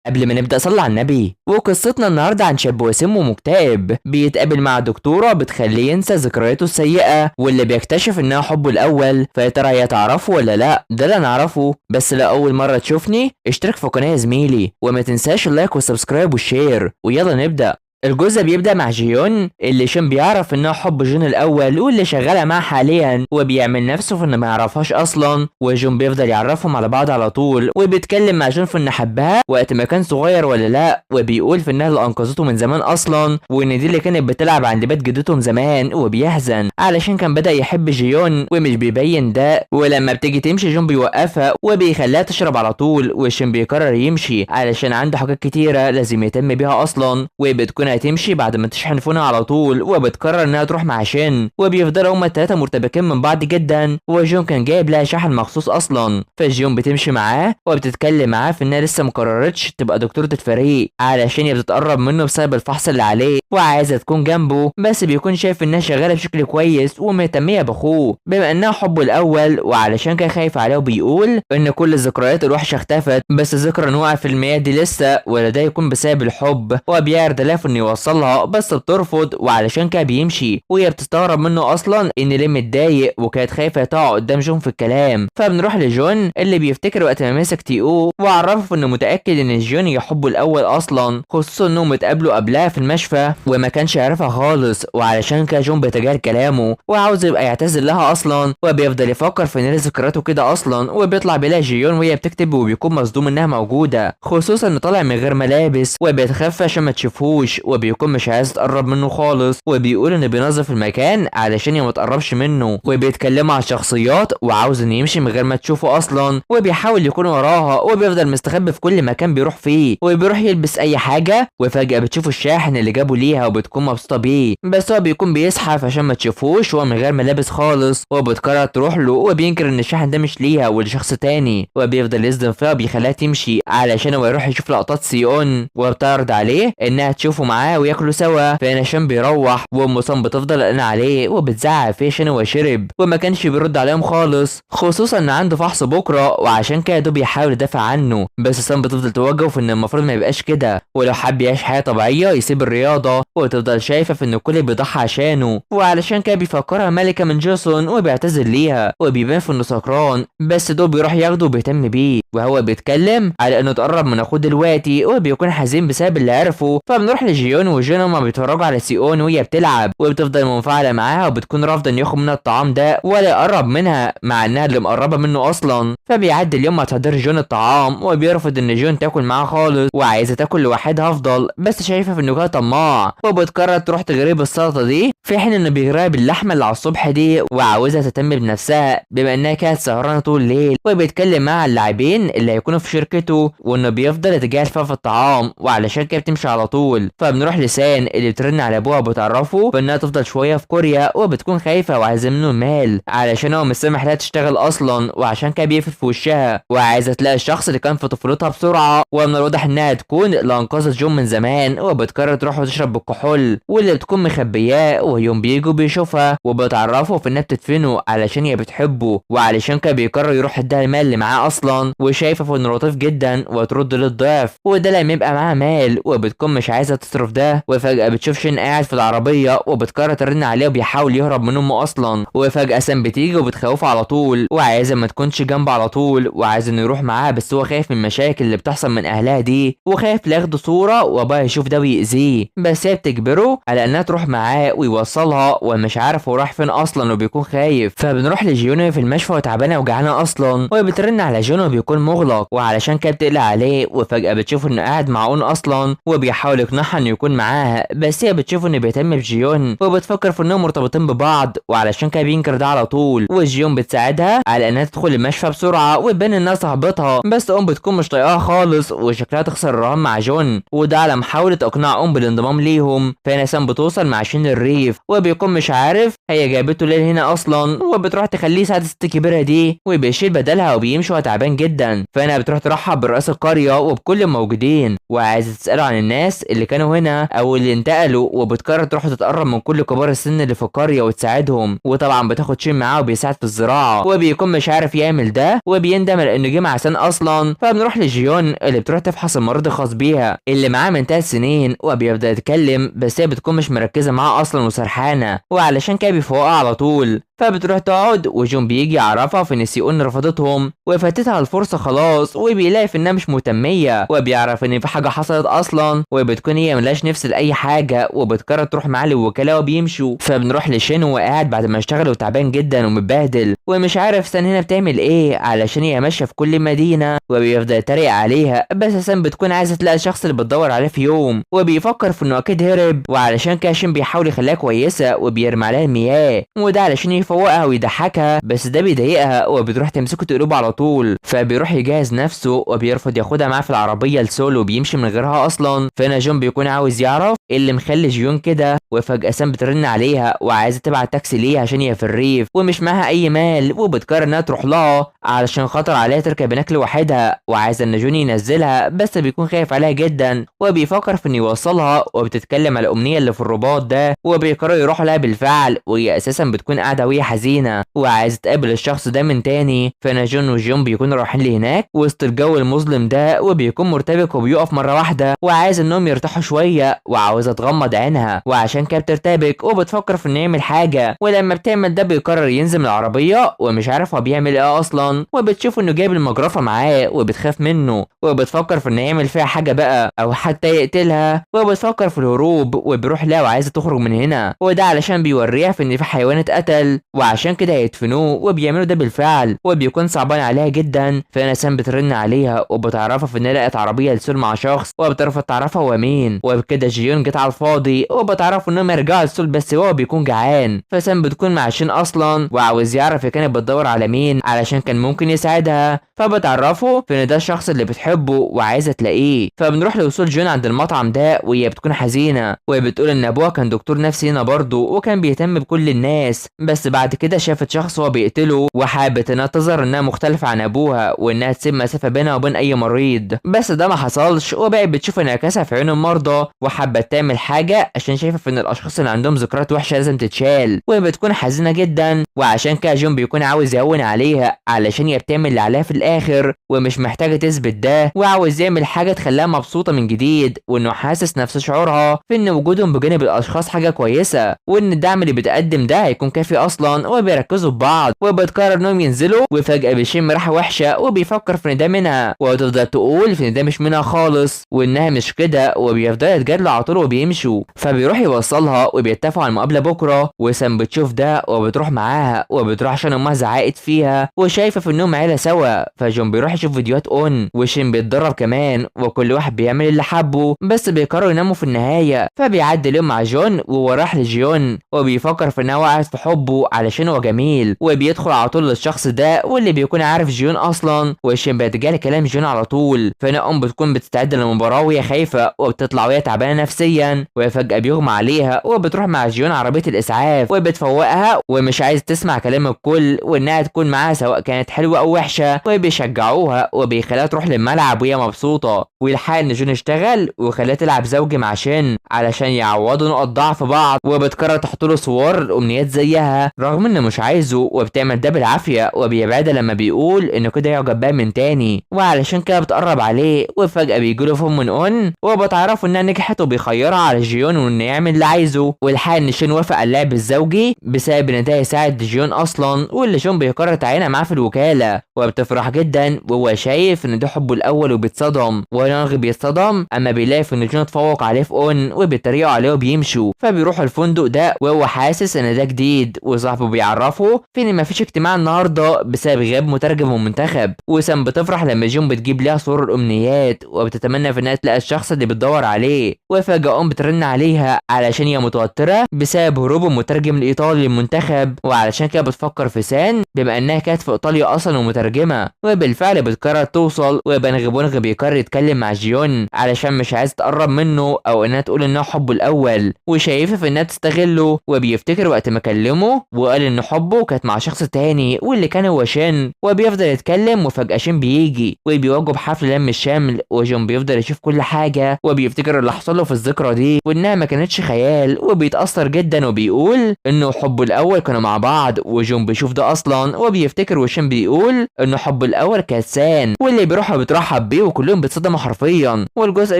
قبل ما نبدأ صلي على النبي. وقصتنا النهاردة عن شاب وسيم ومكتئب بيتقابل مع دكتورة بتخليه ينسى ذكرياته السيئة، واللي بيكتشف انها حبه الأول. فيا ترى هي تعرفه ولا لا؟ ده اللي نعرفه. بس لو أول مرة تشوفني اشترك في القناة يا زميلي، وما تنساش اللايك والسبسكرايب والشير، ويلا نبدأ. الجزء بيبدأ مع جيون اللي شين بيعرف انها حب جون الاول واللي شغالة معاه حاليا، وبيعمل نفسه في انه ما يعرفهاش اصلا. وجون بيفضل يعرفهم على بعض على طول، وبيتكلم مع جون في انه حبها وقت ما كان صغير ولا لا، وبيقول في انها اللي انقذته من زمان اصلا، وان دي اللي كانت بتلعب عند بيت جدتهم زمان. وبيحزن علشان كان بدأ يحب جيون ومش بيبين ده. ولما بتيجي تمشي جون بيوقفها وبيخليها تشرب على طول، وشين بيقرر يمشي علشان عنده حاجات كتيرة لازم يهتم بيها اصلا. وبتكون هتمشي بعد ما تشحن فونها على طول، وبتقرر انها تروح مع شين. وبيفضلوا هما التلاتة مرتبكين من بعض جدا، وجون كان جايب لها شحن مخصوص اصلا. فجون بتمشي معاه وبتتكلم معاه في انها لسه مقررتش تبقى دكتورة الفريق علشان هي بتتقرب منه بسبب الفحص اللي عليه وعايزة تكون جنبه، بس بيكون شايف انها شغالة بشكل كويس ومهتمية باخوه بما انها حبه الاول، وعلشان كان خايف عليه. وبيقول ان كل الذكريات الوحشة اختفت، بس ذكرى انه وقع في المياه دي لسه، ولا ده يكون بسبب الحب. وبيعرض لها انه يوصلها بس بترفض، وعلشان كده بيمشي. وهي بتستغرب منه اصلا ان ليه متضايق، وكانت خايفه تقع قدام جون في الكلام. فبنروح لجون اللي بيفتكر وقت ما مسك تي او وعرفه انه متاكد ان جون يحبه الاول اصلا، خصوصا انهم اتقابلوا قبلها في المشفى وما كانش يعرفها خالص. وعلشان كده جون بيتجاهل كلامه وعاوز يبقى يعتذر لها اصلا، وبيفضل يفكر في ان ذكرياته كده اصلا. وبيطلع بيلاقي جيون وهي بتكتب وبيكون مصدوم انها موجوده، خصوصا انه طالع من غير ملابس، وبيتخفى عشان ما تشوفوش، وبيكون مش عايز تقرب منه خالص. وبيقول ان بينظف المكان علشان هي ما تقربش منه، وبيتكلموا عن شخصيات وعاوز ان يمشي من غير ما تشوفه اصلا. وبيحاول يكون وراها، وبيفضل مستخبي في كل مكان بيروح فيه، وبيروح يلبس اي حاجه. وفجاه بتشوف الشاحن اللي جابه ليها وبتكون مبسوطه بيه، بس هو بيكون بيزحف عشان ما تشوفوش وهو من غير ملابس خالص. وبتقرر تروح له، وبينكر ان الشاحن ده مش ليها ولشخص تاني، وبيفضل يصدم فيها وبيخليها تمشي علشان هو يروح يشوف لقطات سيون، وبتعرض عليه انها تشوفه معاه وياكلوا سوا. فهنا شان بيروح، وام سام بتفضل قلقانه عليه وبتزعق فيه عشان هو شرب وما كانش بيرد عليهم خالص، خصوصا ان عنده فحص بكره، وعشان كده دوب بيحاول يدافع عنه. بس سام بتفضل توجهه في ان المفروض ما يبقاش كده، ولو حب يعيش حياه طبيعيه يسيب الرياضه. وتفضل شايفه في ان الكل بيضحي عشانه، وعلشان كده بيفكرها ملكه من جوسون وبيعتذر ليها، وبيبان في انه سكران. بس دوب بيروح ياخده وبيهتم بيه، وهو بيتكلم على انه اتقرب من اخوه دلوقتي وبيكون حزين بسبب اللي عرفه. فبنروح لجيون وجون هما بيتفرجوا على سيون وهي بتلعب، وبتفضل منفعله معاها وبتكون رافضه ان ياخد منها الطعام ده ولا يقرب منها، مع انها اللي مقربه منه اصلا. فبيعدي اليوم مع تحضير جون الطعام، وبيرفض ان جون تاكل معاه خالص، وعايزه تاكل لوحدها افضل، بس شايفه في انه كده طماع. وبتقرر تروح تغريه بالسلطه دي، في حين انه بيغريها باللحمه اللي على الصبح دي، وعاوزها تهتم بنفسها بما انها كانت سهرانه طول الليل. وبيتكلم مع اللاعبين اللي هيكونوا في شركته، وانه بيفضل يتجاهل فيها في الطعام، وعلشان كده بتمشي على طول. فبنروح لسان اللي بترن على ابوها وبتعرفه بانها تفضل شويه في كوريا، وبتكون خايفه وعايزه منه المال علشان هو مش سامح لها تشتغل اصلا، وعشان كده بيقفل في وشها، وعايزه تلاقي الشخص اللي كان في طفولتها بسرعه. ومن الواضح انها تكون اللي انقذت جون من زمان، وبتقرر تروح وتشرب بالكحول واللي بتكون مخبياه. ويوم بيجوا بيشوفها وبتعرفه في انها بتدفنه علشان هي بتحبه، وعلشان كده بيقرر يروح يديها المال اللي معاه اصلا، وشايفه في انه لطيف جدا وترد للضعف، وده لما يبقى معاه مال. وبتكون مش عايزه تصرف ده. وفجاه بتشوف شين قاعد في العربيه، وبتقرر ترن عليه وبيحاول يهرب من امه اصلا. وفجاه سام بتيجي وبتخوفه على طول، وعايزه ما تكونش جنبه على طول، وعايز انه يروح معاها، بس هو خايف من المشاكل اللي بتحصل من اهلها دي، وخايف لا ياخدوا صوره وابوها يشوف ده ويأذيه. بس هي بتجبره على انها تروح معاه ويوصلها، ومش عارف هو راح فين اصلا وبيكون خايف. فبنروح لجيون في المشفى وتعبانه وجعانه اصلا، وبترن على جون وبيكون مغلق، وعلشان كده بتقلق عليه. وفجاه بتشوف انه قاعد مع اون اصلا، وبيحاول يقنعها انه يكون معاها، بس هي بتشوف انه بيهتم بجيون وبتفكر في انهم مرتبطين ببعض، وعلشان كده بينكر ده على طول. وجيون بتساعدها على انها تدخل المشفى بسرعه وتبان انها صاحبتها، بس ام بتكون مش طايقاها خالص وشكلها تخسر الرهان مع جون، وده على محاوله اقناع ام بالانضمام ليهم. فهنا سام بتوصل مع شين الريف، وبيكون مش عارف هي جابته ليه هنا اصلا، وبتروح تخليه يساعد الست الكبيره دي وبيشيل بدلها وبيمشي وهو تعبان جدا. فهنا بتروح ترحب برئيس القريه وبكل الموجودين، وعايزه تساله عن الناس اللي كانوا هنا او اللي انتقلوا، وبتقرر تروح تتقرب من كل كبار السن اللي في القريه وتساعدهم، وطبعا بتاخد شين معاه وبيساعد في الزراعه، وبيكون مش عارف يعمل ده وبيندم لانه جه مع سن اصلا. فبنروح لجيون اللي بتروح تفحص المريض الخاص بيها اللي معاه من 3 سنين، وبيبدا يتكلم بس هي بتكون مش مركزه معاه اصلا وسرحانه، وعلشان كده بيفوقها على طول. فبتروح تقعد وجون بيجي يعرفها في ان سيون رفضتهم وفاتتها الفرصه خلاص، وبيلاقي في انها مش مهتميه، وبيعرف ان في حاجه حصلت اصلا، وبتكون هي ملاش نفس لاي حاجه، وبتقرر تروح معاه للوكاله وبيمشوا. فبنروح لشين وهو قاعد بعد ما اشتغل وتعبان جدا ومتبهدل ومش عارف سان هنا بتعمل ايه علشان هي ماشيه في كل مدينه، وبيفضل يتريق عليها، بس سان بتكون عايزه تلاقي الشخص اللي بتدور عليه في يوم، وبيفكر في انه اكيد هرب، وعلشان كده شين بيحاول يخليها كويسه وبيرمي عليها المياه، وده علشان يفوقها ويضحكها، بس ده بيضايقها وبتروح تمسكه تقلبه على طول. فبيروح يجهز نفسه وبيرفض ياخدها معاه في العربيه لسول وبيمشي من غيرها اصلا. فهنا جون بيكون عاوز يعرف ايه اللي مخلي جيون كده، وفجاه سام بترن عليها وعايزه تبعت تاكسي ليها عشان هي في الريف ومش معاها اي مال، وبتقرر انها تروح لها علشان خطر عليها تركب هناك لوحدها، وعايزه ان جون ينزلها، بس بيكون خايف عليها جدا وبيفكر في انه يوصلها، وبتتكلم على الامنيه اللي في الرباط ده، وبيقرر يروح لها بالفعل، وهي اساسا بتكون قاعده وهي حزينه وعايزه تقابل الشخص ده من تاني. فانا جون وجون بيكونوا رايحين لهناك وسط الجو المظلم ده، وبيكون مرتبك وبيقف مره واحده وعايز انهم يرتاحوا شويه، وعاوزه تغمض عينها، وعشان كده بترتبك وبتفكر في انه يعمل حاجه، ولما بتعمل ده بيقرر ينزل من العربيه ومش عارف هو بيعمل ايه اصلا، وبتشوف انه جايب المجرفه معاه وبتخاف منه، وبتفكر في انه يعمل فيها حاجه بقى او حتى يقتلها، وبتفكر في الهروب، وبيروح لها وعايزه تخرج من هنا، وده علشان بيوريها في ان في حيوان اتقتل وعشان كده هيدفنوه، وبيعملوا ده بالفعل، وبيكون صعبان عليها جدا. فانا سام بترن عليها وبتعرفها في انها لقت عربيه لسول مع شخص وبترفض تعرفها هو مين، وبكده جيون جت على الفاضي، وبتعرفوا انهم يرجعوا لسول بس هو بيكون جعان. فسام بتكون مع شين اصلا وعاوز يعرف هي كانت بتدور على مين علشان كان ممكن يساعدها، فبتعرفه في ان ده الشخص اللي بتحبه وعايزه تلاقيه. فبنروح لوصول جون عند المطعم ده وهي بتكون حزينه، وبتقول ان ابوها كان دكتور نفسي هنا برضه وكان بيهتم بكل الناس، بس بعد كده شافت شخص هو بيقتله وحابت انها تظهر انها مختلفه عن ابوها وانها تسيب مسافه بينها وبين اي مريض، بس ده ما حصلش، وبقت بتشوف انعكاسها في عيون المرضى وحابه تعمل حاجه عشان شايفه ان الاشخاص اللي عندهم ذكريات وحشه لازم تتشال، وبتكون حزينه جدا، وعشان كده جون بيكون عاوز يهون عليها علشان هي بتعمل اللي عليها في الاخر ومش محتاجه تثبت ده، وعاوز يعمل حاجه تخليها مبسوطه من جديد، وانه حاسس نفس شعورها في ان وجودهم بجانب الاشخاص حاجه كويسه، وان الدعم اللي بتقدم ده هيكون كافي اصلا، وبيركزوا في بعض، وبتقرر انهم ينزلوا، وفجاه بيشم ريحه وحشه وبيفكر في ان ده منها، وتفضل تقول في ان ده مش منها خالص وانها مش كده، وبيفضلوا يتجادلوا على طول وبيمشوا. فبيروح يوصلها وبيتفقوا على المقابله بكره، وسام بتشوف ده وبتروح معاها، وبتروح عشان امها زعقت فيها وشايفه في انهم عيله سوا. فجون بيروح يشوف فيديوهات وشين بيتدرب كمان، وكل واحد بيعمل اللي حبه، بس بيقرروا يناموا في النهايه. فبيعدي اليوم مع جون وهو راح لجيون وبيفكر في انها وقعت في حبه علشان هو جميل، وبيدخل على طول للشخص ده واللي بيكون عارف جيون اصلا، وشين بيتجاهل كلام جيون على طول. فنقوم بتكون بتستعد للمباراه وهي خايفه وبتطلع وهي تعبانه نفسيا، وفجاه بيغمى عليها وبتروح مع جيون عربيه الاسعاف وبتفوقها ومش عايز تسمع كلام الكل وانها تكون معاها سواء كانت حلوه او وحشه، وبيشجعوها وبيخليها تروح للملعب وهي مبسوطه، ويلحق ان جون اشتغل وخلاها تلعب زوجي مع شين علشان يعوضوا نقط ضعف بعض، وبتقرر تحط له صور الامنيات زيها رغم انه مش عايزه، وبتعمل ده بالعافيه وبيبعدها لما بيقول انه كده يعجب بها من تاني، وعلشان كده بتقرب عليه، وفجاه بيجي له فم من وبتعرفوا انها نجحت وبيخيرها على جيون وانه يعمل اللي عايزه، والحق ان شين وافق على اللعب الزوجي بسبب ان ده يساعد جيون اصلا، واللي جون بيقرر تعينها معاه في الوكاله، وبتفرح جدا وهو شايف ان ده حبه الاول وبيتصدم، ونغ بيتصدم اما بيلاقي ان جون اتفوق عليه في وبيتريقوا عليه وبيمشوا. فبيروحوا الفندق ده وهو حاسس ان ده جديد، وصاحبه بيعرفه في ان مفيش اجتماع النهارده بسبب غياب مترجم ومنتخب، وسام بتفرح لما جون بتجيب لها صور الامنيات وبتتمنى في انها تلاقي الشخص اللي بتدور عليه، وفجاه بترن عليها علشان هي متوتره بسبب هروب المترجم الايطالي للمنتخب، وعلشان كده بتفكر في سان بما انها كانت في ايطاليا اصلا ومترجمه، وبالفعل بتقرر توصل، وبنغ بيقرر يتكلم مع جيون علشان مش عايز تقرب منه او انها تقول انها حبه الاول وشايفه في انها تستغله، وبيفتكر وقت ما كلمه وقال ان حبه كانت مع شخص تاني واللي كان هو شين، وبيفضل يتكلم وفجأة شين بيجي وبيواجهه بحفل لم الشمل، وجون بيفضل يشوف كل حاجة وبيفتكر اللي حصل له في الذكرى دي وانها ما كانتش خيال، وبيتأثر جدا وبيقول انه حبه الاول كانوا مع بعض، وجون بيشوف ده اصلا وبيفتكر، وشين بيقول انه حبه الاول كانت سان واللي بيروح بترحب بيه وكلهم بيتصدموا حرفيا. والجزء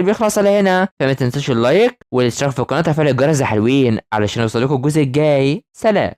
بيخلص على هنا، فما تنسوش اللايك والاشتراك في القناة وتفعيل الجرس يا حلوين علشان يوصلكوا الجزء الجاي. سلام.